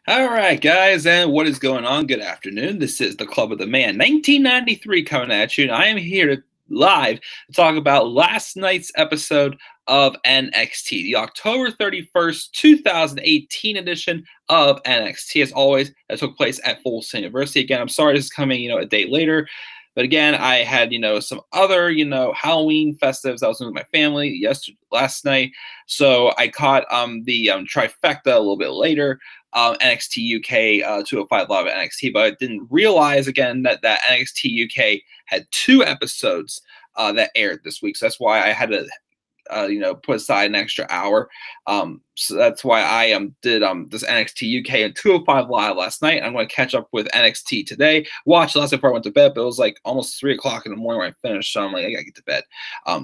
All right, guys, and what is going on? Good afternoon. This is the Club of the Man, 1993, coming at you, and I am here to live to talk about last night's episode of NXT, the October 31st, 2018 edition of NXT. As always, that took place at Full Sail University. Again, I'm sorry this is coming, a day later. But again, I had, some other, Halloween festives. I was with my family last night. So I caught the trifecta a little bit later. NXT UK 205 Live at NXT, but I didn't realize again that NXT UK had two episodes that aired this week. So that's why I had to put aside an extra hour. So that's why I did this NXT UK and 205 Live last night. I'm going to catch up with NXT today. Watched last night before I went to bed, but it was like almost 3 o'clock in the morning when I finished. So I'm like, I gotta get to bed.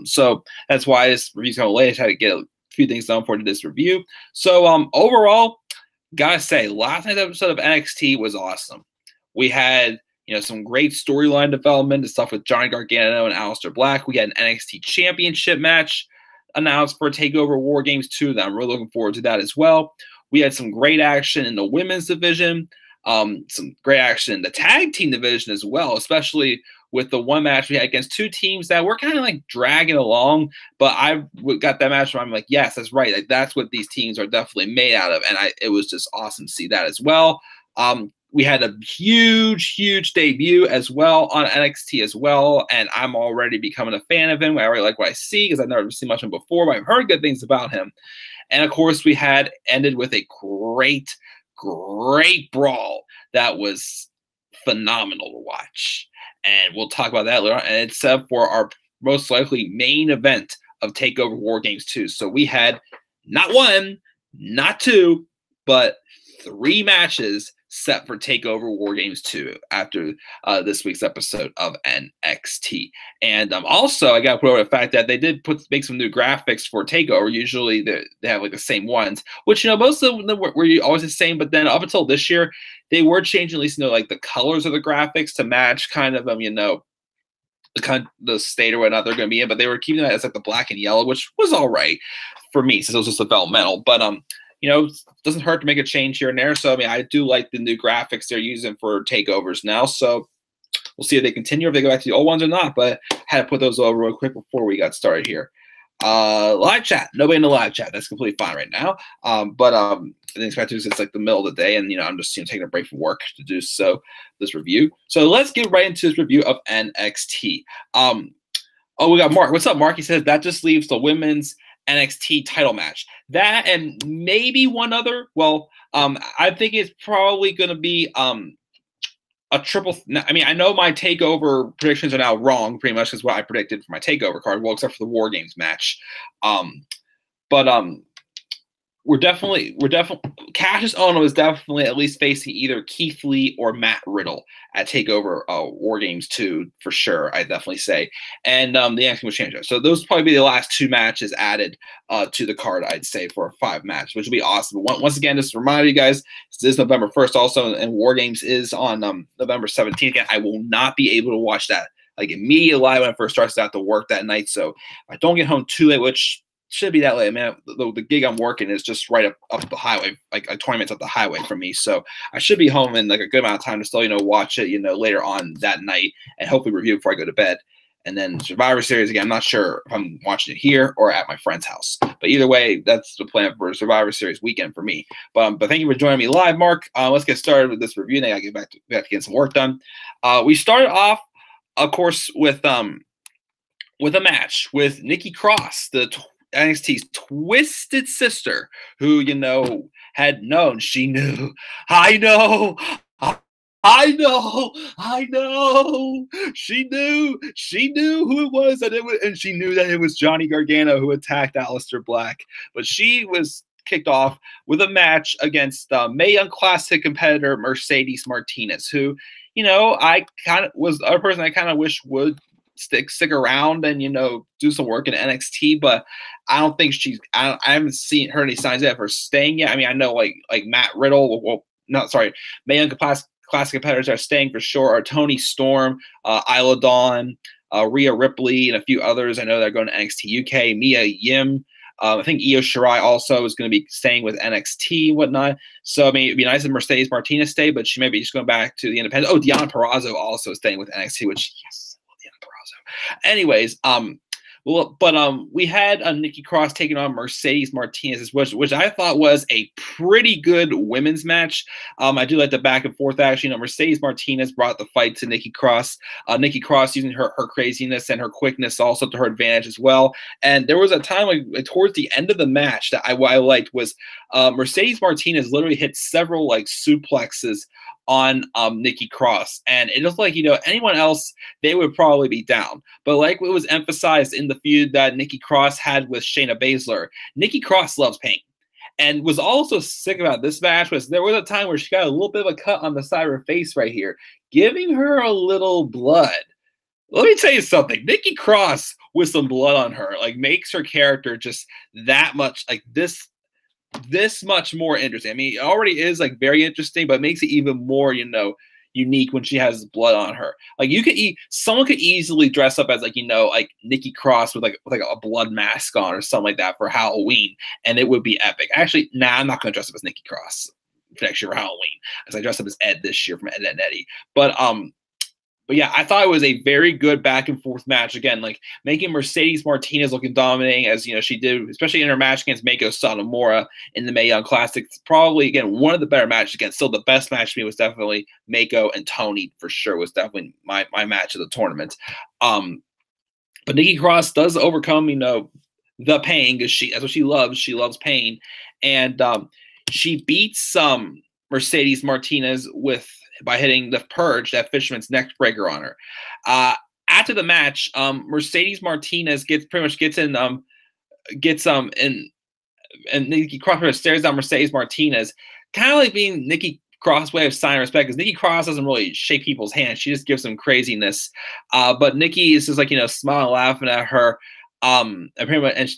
So that's why this review's kind of late. I had to get a few things done for this review. So overall, gotta say, last night's episode of NXT was awesome. We had some great storyline development and stuff with Johnny Gargano and Aleister Black. We had an NXT Championship match announced for TakeOver War Games 2 that I'm really looking forward to that as well. We had some great action in the women's division, some great action in the tag team division as well, especially with the one match we had against two teams that were kind of like dragging along. But I got that match where I'm like, yes, that's right. Like, that's what these teams are definitely made out of. And it was just awesome to see that as well. We had a huge debut as well on NXT as well, and I'm already becoming a fan of him. I already like what I see because I've never seen much of him before, but I've heard good things about him. And of course, we had ended with a great brawl that was phenomenal to watch. And we'll talk about that later on. And it's set for our most likely main event of TakeOver War Games 2. So we had not one, not two, but 3 matches set for TakeOver War Games 2 after this week's episode of NXT. And also, I got to put over the fact that they did make some new graphics for TakeOver. Usually, they have like the same ones, which most of them were always the same. But then up until this year, they were changing at least like the colors of the graphics to match kind of the state or whatnot they're going to be in. But they were keeping that as like the black and yellow, which was all right for me since it was just developmental. But it doesn't hurt to make a change here and there. So, I do like the new graphics they're using for takeovers now. So we'll see if they continue or if they go back to the old ones or not. But I had to put those over real quick before we got started here. Live chat. Nobody in the live chat. That's completely fine right now. But I didn't expect to. It's like the middle of the day, and I'm just taking a break from work to do this review. So let's get right into this review of NXT. We got Mark. What's up, Mark? He says that just leaves the women's NXT title match. That and maybe one other. Well, I think it's probably going to be a triple. I know my TakeOver predictions are now wrong, pretty much, because what I predicted for my TakeOver card. Well, except for the War Games match. But we're definitely Cassius Ohno is definitely at least facing either Keith Lee or Matt Riddle at TakeOver War Games 2 for sure. I definitely say, and the NXT was changed. So those will probably be the last 2 matches added to the card. I'd say for a 5 match, which will be awesome. Once again, just to remind you guys, this is November 1st also, and War Games is on November 17th. Again, I will not be able to watch that like immediately live when it first starts out to work that night. So if I don't get home too late, which should be that late, man. The gig I'm working is just right up the highway, like 20 minutes up the highway from me. So I should be home in like a good amount of time to still, watch it, later on that night and hopefully review before I go to bed. And then Survivor Series, again, I'm not sure if I'm watching it here or at my friend's house. But either way, that's the plan for Survivor Series weekend for me. But thank you for joining me live, Mark. Let's get started with this review. Then I get back to getting some work done. We started off, of course, with a match with Nikki Cross, the NXT's twisted sister, who had known. She knew. I know. She knew who it was, and she knew that it was Johnny Gargano who attacked Aleister Black. But she was kicked off with a match against Mae Young Classic competitor Mercedes Martinez, who, I kind of was a person I kind of wish would stick around and do some work in NXT, but I don't think I haven't heard any signs yet for staying yet. I know like Matt Riddle, Mae Young Classic competitors are staying for sure. Are Toni Storm, Isla Dawn, Rhea Ripley, and a few others. I know they're going to NXT UK. Mia Yim I think Io Shirai also is going to be staying with NXT and whatnot. So, I mean, it'd be nice if Mercedes Martinez stay, but she may be just going back to the independent. Oh, Deonna Purrazzo also staying with NXT, which, yes, I love Deonna Purrazzo. Anyways, well, but we had Nikki Cross taking on Mercedes Martinez, which I thought was a pretty good women's match. I do like the back and forth action. Mercedes Martinez brought the fight to Nikki Cross. Nikki Cross using her craziness and her quickness also to her advantage as well. And there was a time like towards the end of the match that I liked was Mercedes Martinez literally hit several like suplexes on Nikki Cross, and it looked like anyone else they would probably be down. But like it was emphasized in the feud that Nikki Cross had with Shayna Baszler, Nikki Cross loves pain. And was also sick about this match was there was a time where she got a little bit of a cut on the side of her face right here, giving her a little blood. Let me tell you something. Nikki Cross with some blood on her like makes her character just that much like this much more interesting. I mean, it already is like very interesting, but it makes it even more, unique when she has blood on her. Like someone could easily dress up as like Nikki Cross with a blood mask on or something like that for Halloween, and it would be epic. Actually, I'm not gonna dress up as Nikki Cross next year for Halloween, because I dressed up as Ed this year from Ed, Edd n Eddy. But yeah, I thought it was a very good back and forth match. Again, like making Mercedes Martinez looking dominating as she did, especially in her match against Meiko Satomura in the Mae Young Classic. It's probably again one of the better matches. Again, still the best match to me was definitely Meiko and Tony for sure. Was definitely my match of the tournament. But Nikki Cross does overcome the pain because that's what she loves. She loves pain, and she beats Mercedes Martinez by hitting the Purge, that Fisherman's neck breaker on her. After the match, Mercedes Martinez gets in and Nikki Cross stares down Mercedes Martinez, kind of like being Nikki Cross' way of signing respect, because Nikki Cross doesn't really shake people's hands. She just gives them craziness. But Nikki is just like, smiling, laughing at her. And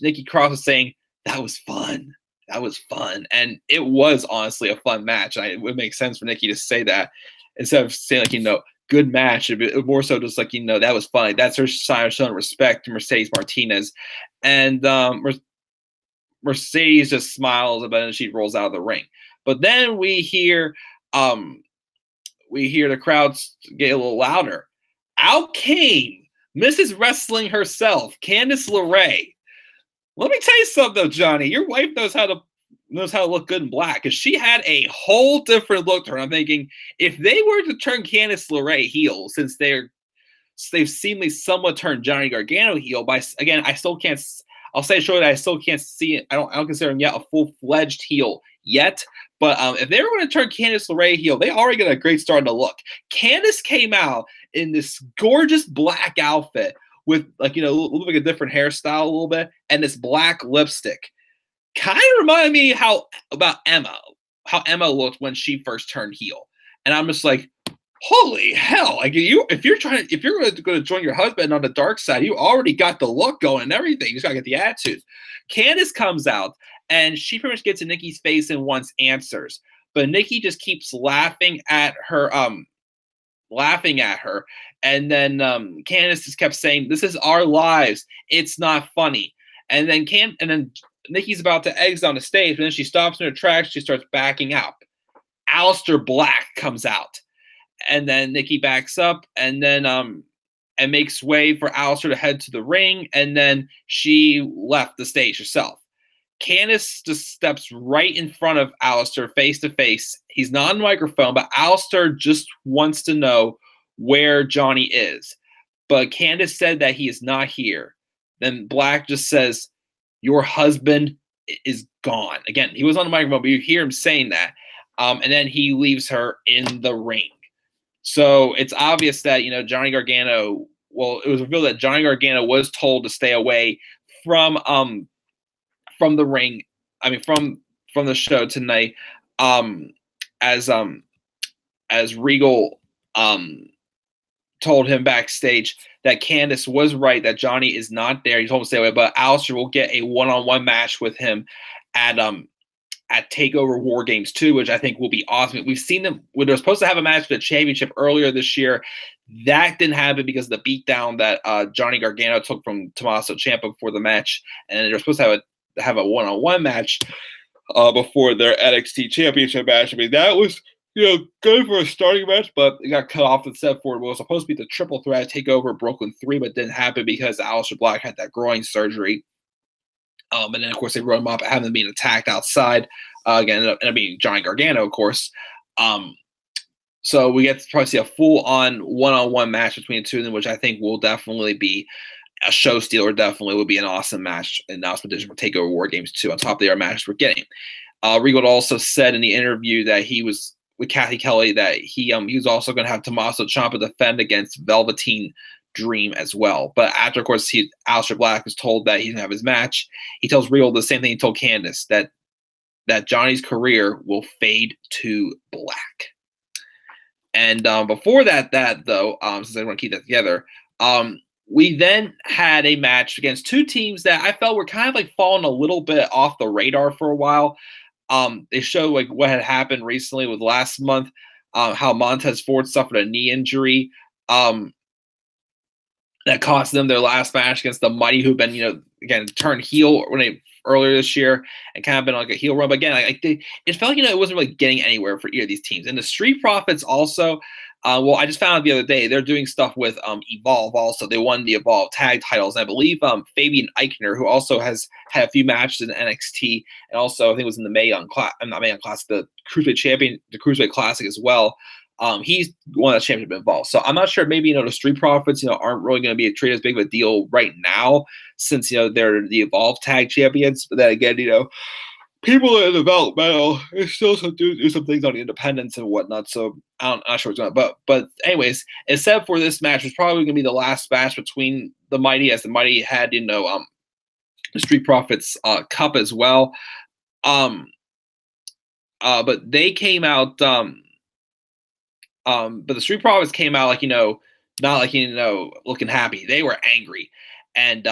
Nikki Cross is saying, that was fun. That was fun. And it was honestly a fun match. It would make sense for Nikki to say that instead of saying good match. It would more so just like, that was fun. That's her sign of showing respect to Mercedes Martinez. And Mercedes just smiles about it and she rolls out of the ring. But then we hear the crowds get a little louder. Out came Mrs. Wrestling herself, Candice LeRae. Let me tell you something though, Johnny. Your wife knows how to look good in black, because she had a whole different look to her. I'm thinking if they were to turn Candice LeRae heel, since they've seemingly somewhat turned Johnny Gargano heel by again, I still can't. I'll say short that I still can't see it. I don't consider him yet a full-fledged heel yet. But if they were going to turn Candice LeRae heel, they already got a great start to look. Candice came out in this gorgeous black outfit with a little bit of a different hairstyle a little bit, and this black lipstick. Kind of reminded me how Emma looked when she first turned heel. And I'm just like, holy hell. Like if you're going to join your husband on the dark side, you already got the look going and everything. You just got to get the attitude. Candice comes out and she pretty much gets in Nikki's face and wants answers. But Nikki just keeps laughing at her. And then Candice just kept saying, "This is our lives. It's not funny." And then Nikki's about to exit on the stage, but then she stops in her tracks. She starts backing out. Aleister Black comes out, and then Nikki backs up, and then and makes way for Aleister to head to the ring, and then she left the stage herself. Candice just steps right in front of Aleister face to face. He's not on the microphone, but Aleister just wants to know where Johnny is. But Candice said that he is not here. Then Black just says, "Your husband is gone." Again, he was on the microphone, but you hear him saying that. And then he leaves her in the ring. So it's obvious that, Johnny Gargano, well, it was revealed that Johnny Gargano was told to stay away from the ring. I mean, from the show tonight, as Regal told him backstage that Candice was right, that Johnny is not there. He told him to stay away, but Aleister will get a one-on-one match with him at TakeOver War Games 2, which I think will be awesome. We've seen them when they're supposed to have a match for the championship earlier this year. That didn't happen because of the beatdown that Johnny Gargano took from Tommaso Ciampa before the match. And they're supposed to have have a one-on-one match before their NXT Championship match. I mean, that was good for a starting match, but it got cut off and set for it. It was supposed to be the triple threat takeover Brooklyn 3, but didn't happen because Aleister Black had that groin surgery. And then, of course, they wrote him up having been attacked outside. Again, ended up being Johnny Gargano, of course. So we get to probably see a full-on one-on-one match between the two of them, which I think will definitely be a show stealer. Definitely would be an awesome match in the Announcement for TakeOver War Games 2 on top of the other matches we're getting. Regal also said in the interview that he was with Kathy Kelly that he was also going to have Tommaso Ciampa defend against Velveteen Dream as well. But after, of course, Aleister Black was told that he's going to have his match, he tells Regal the same thing he told Candice, that Johnny's career will fade to black. And before that though, since I want to keep that together, we then had a match against two teams that I felt were kind of like falling a little bit off the radar for a while. They showed like what had happened recently with last month, how Montez Ford suffered a knee injury that cost them their last match against the Mighty, who've been, again, turned heel earlier this year and kind of been like a heel run. But again, it felt like, it wasn't really getting anywhere for either of these teams. And the Street Profits also, I just found out the other day, they're doing stuff with Evolve also. They won the Evolve tag titles. And I believe Fabian Eichner, who also has had a few matches in NXT, and also I think it was in the the Cruiserweight Classic as well. He's won that championship involved. So I'm not sure, maybe, the Street Profits, aren't really going to be treated as big of a deal right now since, they're the Evolve tag champions. But then again, people in developmental, they still do some things on the independents and whatnot. So I'm not sure what's going on. But anyways, except for this match, was probably going to be the last match between the Mighty, as the Mighty had, the Street Profits Cup as well. But they came out, but the Street Profits came out not looking happy. They were angry. And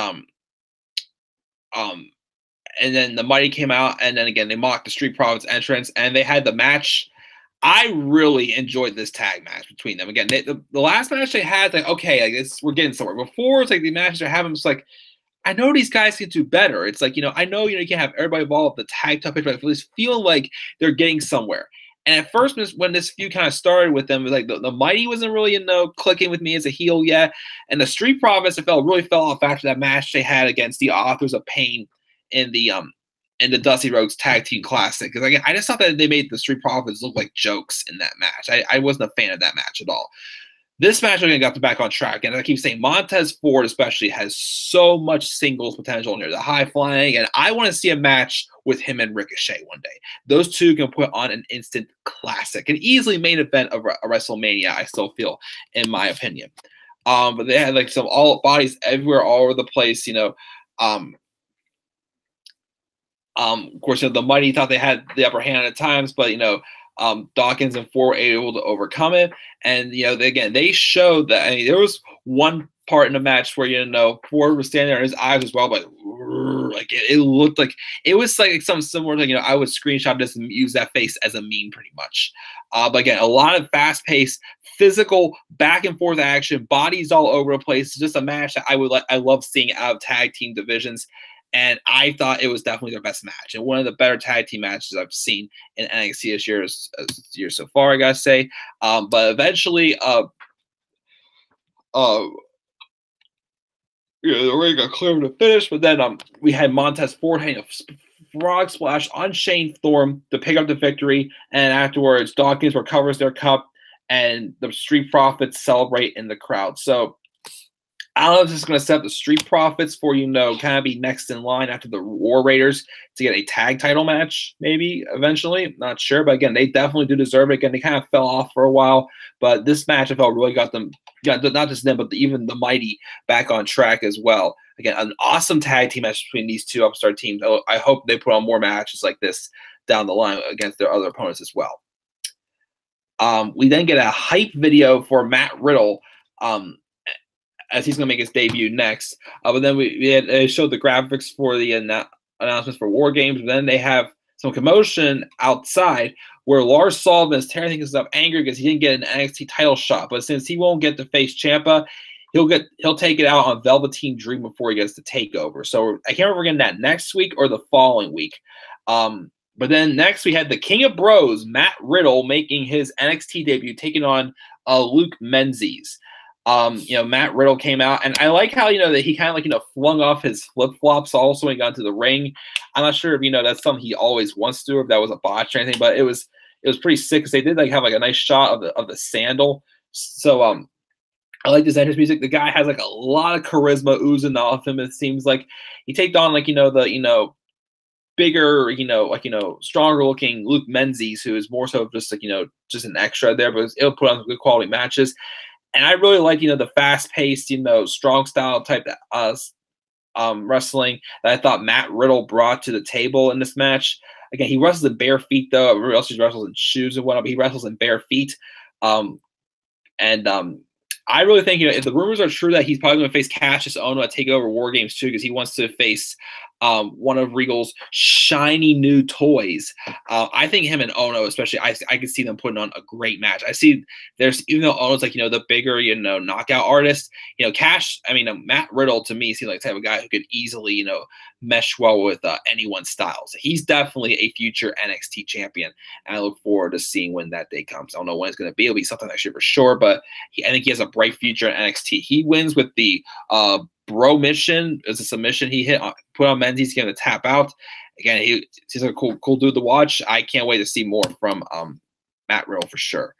then the Mighty came out, and then again, they mocked the Street Profits entrance, and they had the match. I really enjoyed this tag match between them. Again, the last match they had, we're getting somewhere. Before, it's like the matches they're having, it's like, I know these guys can do better. It's like, I know, you can't have everybody involved with the tag topic, but I just feel like they're getting somewhere. And at first, when this feud kind of started with them, it was like the Mighty wasn't really, clicking with me as a heel yet. And the Street Profits, really fell off after that match they had against the Authors of Pain in the Dusty Rhodes Tag Team Classic. Because again, I just thought that they made the Street Profits look like jokes in that match. I wasn't a fan of that match at all. This match again got them back on track, and I keep saying Montez Ford especially has so much singles potential in there, the high flying, and I want to see a match with him and Ricochet one day. Those two can put on an instant classic, an easily main event of a WrestleMania. I still feel, in my opinion. But they had some all bodies everywhere, all over the place. Of course, the Mighty thought they had the upper hand at times, but Dawkins and Ford were able to overcome it. And, again, they showed that, there was one part in the match where, Ford was standing there and his eyes was well, but it looked like it was like something similar to, I would screenshot this and use that face as a meme pretty much. But again, a lot of fast paced, physical, back and forth action, bodies all over the place. It's just a match that I love seeing out of tag team divisions. And I thought it was definitely their best match, and one of the better tag team matches I've seen in NXT this year so far, I gotta say. But eventually, the ring got clear to finish. But then we had Montez Ford hitting a frog splash on Shane Thorne to pick up the victory, and afterwards, Dawkins recovers their cup, and the Street Profits celebrate in the crowd. So I don't know if this is going to set up the Street Profits for, kind of be next in line after the War Raiders to get a tag title match, maybe eventually. Not sure. But again, they definitely do deserve it. Again, they kind of fell off for a while. But this match, I felt, really got them, not just them, but even the Mighty back on track as well. Again, an awesome tag team match between these two upstart teams. I hope they put on more matches like this down the line against their other opponents as well. We then get a hype video for Matt Riddle, as he's going to make his debut next. But then they showed the graphics for the announcements for War Games. But then they have some commotion outside where Lars Sullivan is tearing things up angry because he didn't get an NXT title shot. But since he won't get to face Ciampa, he'll take it out on Velveteen Dream before he gets the takeover. So I can't remember getting that next week or the following week. But then next we had the King of Bros, Matt Riddle, making his NXT debut, taking on Luke Menzies. Matt Riddle came out, and I like how, that he kind of flung off his flip-flops also when he got into the ring. I'm not sure if, that's something he always wants to do, or if that was a botch or anything, but it was pretty sick because they did have a nice shot of the sandal. So, I like this entrance music. The guy has a lot of charisma oozing off him. It seems like he takes on the bigger, stronger looking Luke Menzies, who is more so just just an extra there, but it'll put on good quality matches. And I really like, the fast-paced, strong style type wrestling that I thought Matt Riddle brought to the table in this match. Again, he wrestles in bare feet, though. Everybody else wrestles in shoes and whatnot, but he wrestles in bare feet. I really think, if the rumors are true that he's probably going to face Cassius Ohno at TakeOver War Games too, because he wants to face one of Regal's shiny new toys. I think him and Ohno, especially, I could see them putting on a great match. I see even though Ohno's the bigger, knockout artist, Matt Riddle to me seems like the type of guy who could easily, mesh well with anyone's style. So he's definitely a future NXT champion, and I look forward to seeing when that day comes. I don't know when it's going to be. It'll be something next year for sure, but I think he has a bright future in NXT. He wins with the Bro Mission. It's a submission he put on Menzies. He's going to tap out. Again, he's a cool dude to watch. I can't wait to see more from Matt Riddle for sure.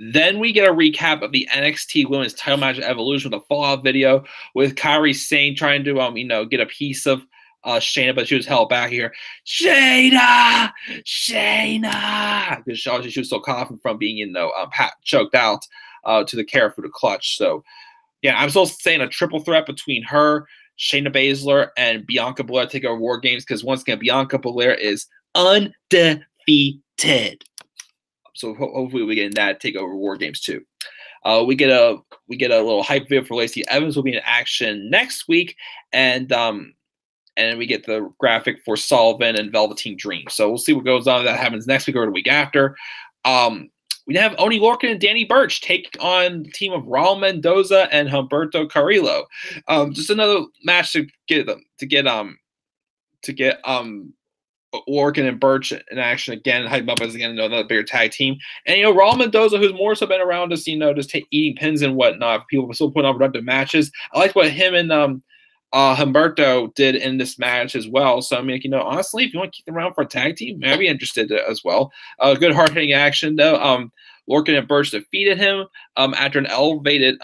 Then we get a recap of the NXT Women's Title Match at Evolution with a Fallout video with Kairi Sane trying to get a piece of Shayna, but she was held back here. Shayna, because she was so confident from being choked out to the Karafuda clutch. So yeah, I'm still saying a triple threat between her, Shayna Baszler, and Bianca Belair take over War Games, because once again, Bianca Belair is undefeated. So hopefully we get in that TakeOver War Games too. We get a little hype video for Lacey Evans will be in action next week, and we get the graphic for Sullivan and Velveteen Dream. So we'll see what goes on. If that happens next week or the week after. We have Oni Lorcan and Danny Burch take on the team of Raul Mendoza and Humberto Carrillo. Just another match to get Lorcan and Burch in action again, hype up as another bigger tag team. And Raul Mendoza, who's more so been around just just eating pins and whatnot. People are still putting on productive matches. I like what him and Humberto did in this match as well. So honestly, if you want to keep them around for a tag team, I'd be interested as well. Good hard hitting action though. Lorcan and Burch defeated him after an elevated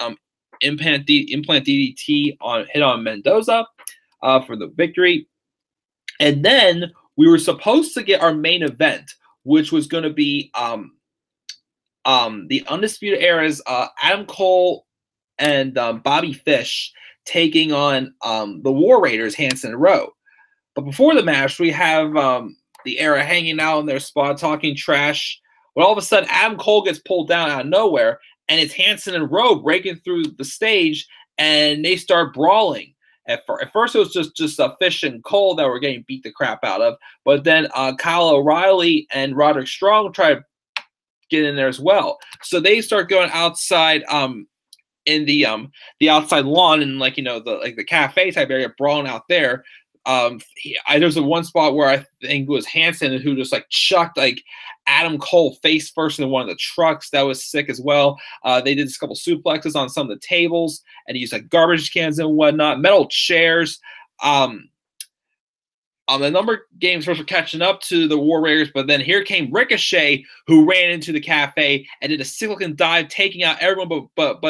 implant DDT hit on Mendoza for the victory. And then we were supposed to get our main event, which was going to be the Undisputed Era's Adam Cole and Bobby Fish taking on the War Raiders, Hanson and Rowe. But before the match, we have the Era hanging out in their spot, talking trash. When all of a sudden, Adam Cole gets pulled down out of nowhere, and it's Hanson and Rowe breaking through the stage, and they start brawling. At first, it was just Fish and Cole that were getting beat the crap out of. But then Kyle O'Reilly and Roderick Strong try to get in there as well. So they start going outside in the outside lawn and the cafe type area, brawling out there. There's one spot where I think it was Hanson who just chucked Adam Cole face first into one of the trucks. That was sick as well. They did a couple suplexes on some of the tables and used garbage cans and whatnot, metal chairs. The number of games first were catching up to the War Raiders, but then here came Ricochet, who ran into the cafe and did a cyclical dive, taking out everyone. But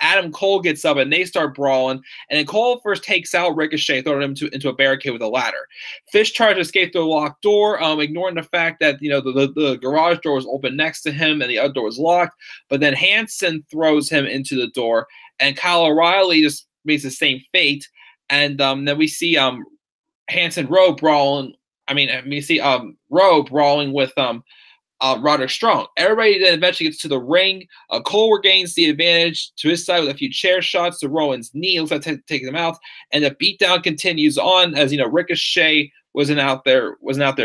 Adam Cole gets up and they start brawling. And then Cole first takes out Ricochet, throwing him into a barricade with a ladder. Fish tries to escape through a locked door, ignoring the fact that the garage door was open next to him and the other door was locked. But then Hanson throws him into the door, and Kyle O'Reilly just makes the same fate. And then we see Hanson Rowe brawling. Rowe brawling with Roderick Strong. Everybody then eventually gets to the ring. Cole regains the advantage to his side with a few chair shots to Rowan's knee. Looks like taking him out, and the beatdown continues on as Ricochet wasn't out there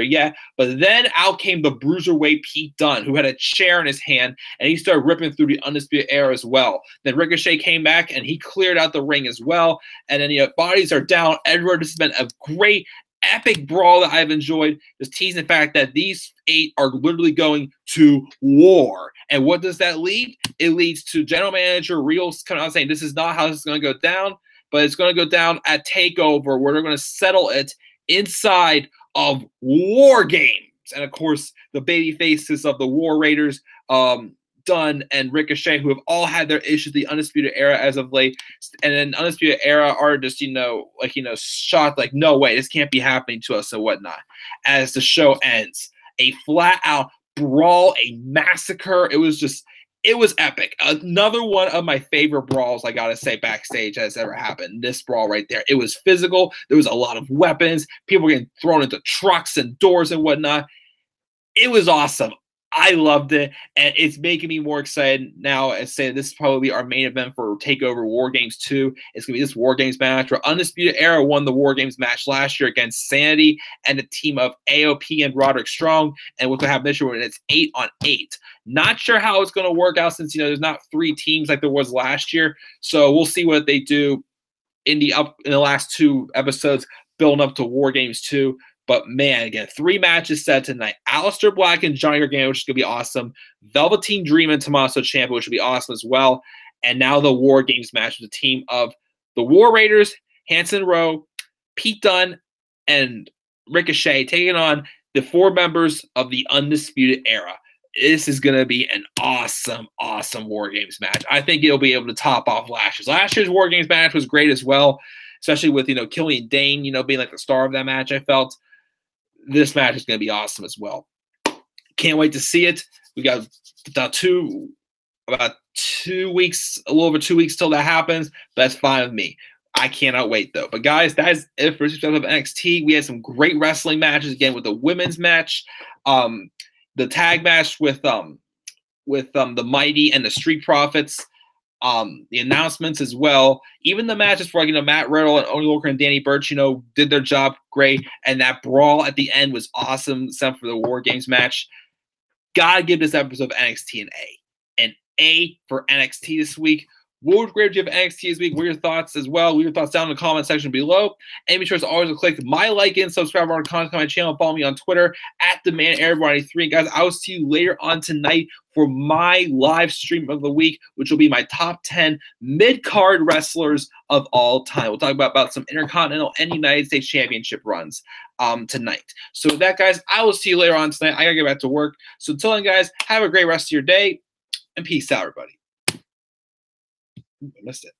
yet. But then out came the Bruiserweight Pete Dunne, who had a chair in his hand, and he started ripping through the Undisputed Era as well. Then Ricochet came back, and he cleared out the ring as well. And then bodies are down. Edward, this has been a great epic brawl that I've enjoyed. Just teasing the fact that these 8 are literally going to war. And what does that lead? It leads to General Manager Rios coming out saying this is not how this is going to go down, but it's going to go down at TakeOver, where they're going to settle it inside of War Games. And of course, the baby faces of the War Raiders, Dunne and Ricochet, who have all had their issues, the Undisputed Era as of late, and then Undisputed Era are just, shocked, like, no way, this can't be happening to us and whatnot. As the show ends, a flat-out brawl, a massacre. It was epic. Another one of my favorite brawls, I gotta say, backstage has ever happened. This brawl right there. It was physical. There was a lot of weapons. People were getting thrown into trucks and doors and whatnot. It was awesome. I loved it, and it's making me more excited now. As saying this is probably our main event for TakeOver War Games 2. It's going to be this War Games match where Undisputed Era won the War Games match last year against Sanity and the team of AOP and Roderick Strong, and what's going to happen this year when it's 8-on-8. Not sure how it's going to work out since there's not 3 teams like there was last year, so we'll see what they do in the last 2 episodes building up to War Games 2. But, man, again, 3 matches set tonight. Aleister Black and Johnny Gargano, which is going to be awesome. Velveteen Dream and Tommaso Ciampa, which will be awesome as well. And now the War Games match with the team of the War Raiders, Hanson Rowe, Pete Dunne, and Ricochet taking on the 4 members of the Undisputed Era. This is going to be an awesome, awesome War Games match. I think it'll be able to top off last year's. Last year's War Games match was great as well, especially with, Killian Dane, being like the star of that match, I felt. This match is going to be awesome as well. Can't wait to see it. We got about 2 weeks, a little over 2 weeks till that happens. But that's fine with me. I cannot wait, though. But, guys, that is it for this episode of NXT. We had some great wrestling matches, again, with the women's match, the tag match with the Mighty and the Street Profits, the announcements as well. Even the matches for Matt Riddle and Oni Lorcan and Danny Burch, did their job great. And that brawl at the end was awesome, except for the War Games match. Gotta give this episode of NXT an A. An A for NXT this week. What would grade you of NXT this week? What are your thoughts as well? Leave your thoughts down in the comment section below. And be sure as always to click my like and subscribe on content on my channel. Follow me on Twitter at TheManAirborne93. Guys, I will see you later on tonight for my live stream of the week, which will be my top 10 mid-card wrestlers of all time. We'll talk about some Intercontinental and United States Championship runs tonight. So with that, guys, I will see you later on tonight. I got to get back to work. So until then, guys, have a great rest of your day, and peace out, everybody. I missed it.